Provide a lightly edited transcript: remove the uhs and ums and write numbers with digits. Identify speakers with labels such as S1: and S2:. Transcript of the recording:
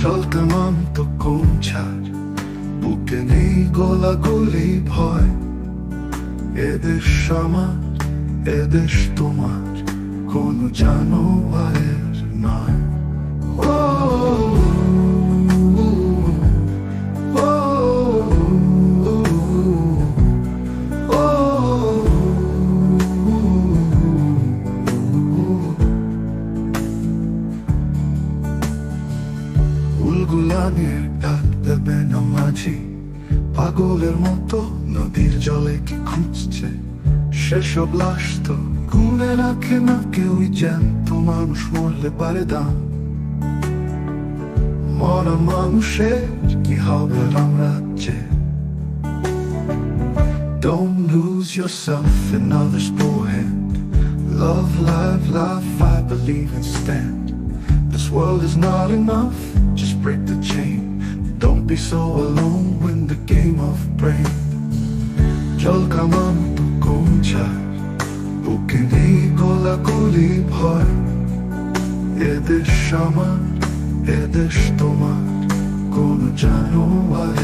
S1: চলতে মন তো কোন ছাড়, বুকে নেই গোলাগুলি ভয়। এদেশ আমার, এদেশ তোমার, কোনো জানোয়ারের নয়। ও গুলানের ডাক দেবে না মাঝি, পাগলের মতো নদীর জলে কি খুঁজছে। সেসব লাশ তো গুনে রাখে না কেউই, জ্যান্ত মানুষ মরলে পারে দাম। মরা মানুষের কি হবে রাজ্যে? Don't lose yourself in others' poor hand. Love, life, life, I believe and stand. This world is not enough, just break the chain. Don't be so alone, win the game of brain. Chal kaman to kon char, buke nei golaguli bhoy. Edesh amar, edesh tomar, kono janoar